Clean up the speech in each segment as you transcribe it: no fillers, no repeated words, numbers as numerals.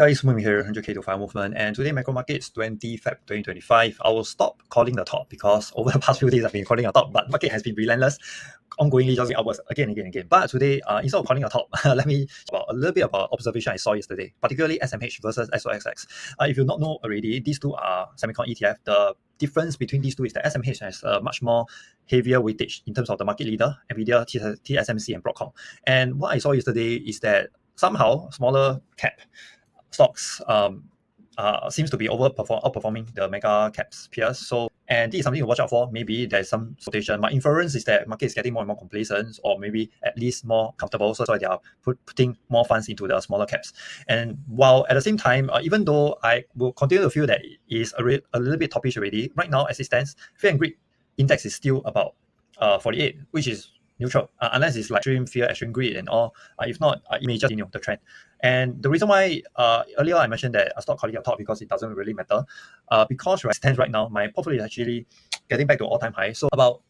Guys, Mumi here, 100K to 5 movement, and today MacroMarket's 20FEB25. I will stop calling the top because over the past few days I've been calling a top, but market has been relentless, ongoingly just upwards again. But today, instead of calling a top, let me talk a little bit about observation I saw yesterday, particularly SMH versus SOXX. If you not know already, these two are semicon ETF. The difference between these two is that SMH has a much more heavier weightage in terms of the market leader, NVIDIA, TSMC, and Broadcom. And what I saw yesterday is that somehow smaller cap stocks seems to be outperforming the mega caps peers. And this is something to watch out for. Maybe there's some rotation. My inference is that market is getting more and more complacent, or maybe at least more comfortable. So they are putting more funds into the smaller caps. And while at the same time, even though I will continue to feel that it is a little bit toppish already, right now as it stands, fear and greed index is still about 48, which is neutral, unless it's like extreme fear, extreme greed, and all. If not, it may just continue the trend. And the reason why earlier I mentioned that I stopped calling it top because it doesn't really matter, because right now my portfolio is actually getting back to all-time high. So about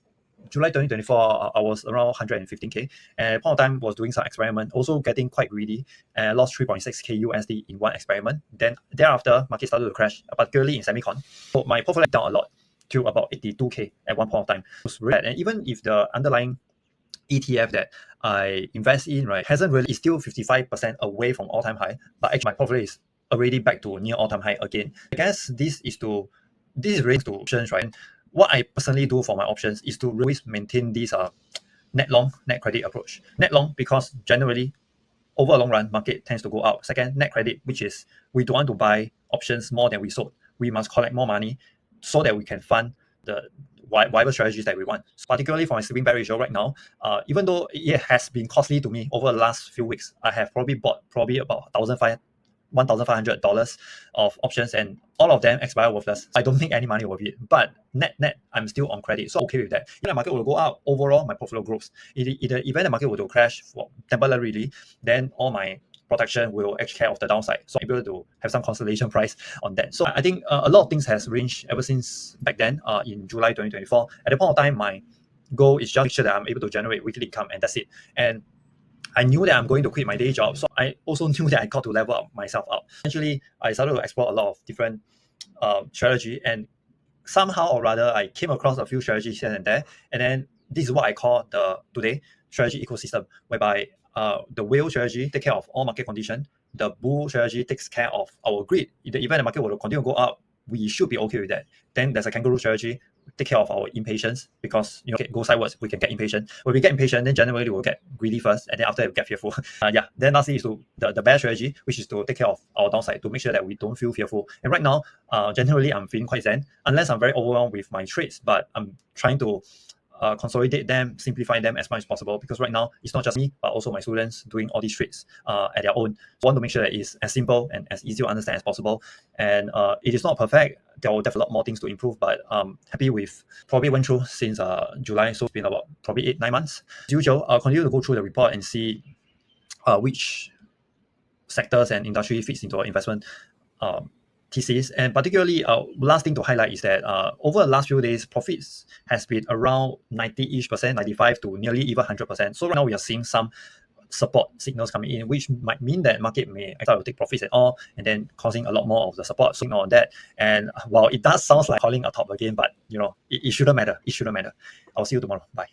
July 2024, I was around 115K, and at the point of time was doing some experiment, also getting quite greedy, and lost 3.6K USD in one experiment. Then thereafter, market started to crash, particularly in semicon. So my portfolio down a lot to about 82K at one point of time. It was really bad. And even if the underlying ETF that I invest in, right, hasn't really, is still 55% away from all-time high, but actually my portfolio is already back to near all-time high again. I guess this is related to options, right? And what I personally do for my options is to always maintain this net long, net credit approach. Net long because generally over a long run, market tends to go up. Second, net credit, which is we don't want to buy options more than we sold. We must collect more money so that we can fund the whatever strategies that we want. So particularly for my sleeping bag ratio right now, even though it has been costly to me over the last few weeks, I have probably bought about $1,500 of options, and all of them expire worthless. I don't make any money with it, but net, I'm still on credit, so okay with that. If the market will go up, overall my portfolio grows. In the event the market will crash temporarily, then all my protection will actually care of the downside, so I'm able to have some consolation price on that. So I think a lot of things has ranged ever since back then, in July 2024. At the point of time, my goal is just make sure that I'm able to generate weekly income, and that's it. And I knew that I'm going to quit my day job, so I also knew that I got to level up myself up. Essentially, I started to explore a lot of different strategy, and somehow or rather, I came across a few strategies here and there. And then this is what I call the today strategy ecosystem, whereby the whale strategy take care of all market condition. The bull strategy takes care of our greed. In the event the market will continue to go up, we should be okay with that. Then there's a kangaroo strategy, take care of our impatience, because go sideways, we can get impatient. When we get impatient, then generally we'll get greedy first, and then after we get fearful. Then lastly is the bear strategy, which is to take care of our downside, to make sure that we don't feel fearful. And right now, generally I'm feeling quite zen, unless I'm very overwhelmed with my trades, but I'm trying to consolidate them, simplify them as much as possible, because right now it's not just me but also my students doing all these trades at their own. So I want to make sure that it's as simple and as easy to understand as possible. And it is not perfect. There will definitely a lot more things to improve, but happy with probably went through since July, so it's been about probably 8-9 months. As usual, I'll continue to go through the report and see which sectors and industry fits into our investment thesis. And particularly, last thing to highlight is that over the last few days, profits has been around 90-ish%, 95 to nearly even 100%. So right now we are seeing some support signals coming in, which might mean that market may start to take profits at all, and then causing a lot more of the support signal on that. And while it does sound like calling a top again, but it shouldn't matter. I'll see you tomorrow. Bye.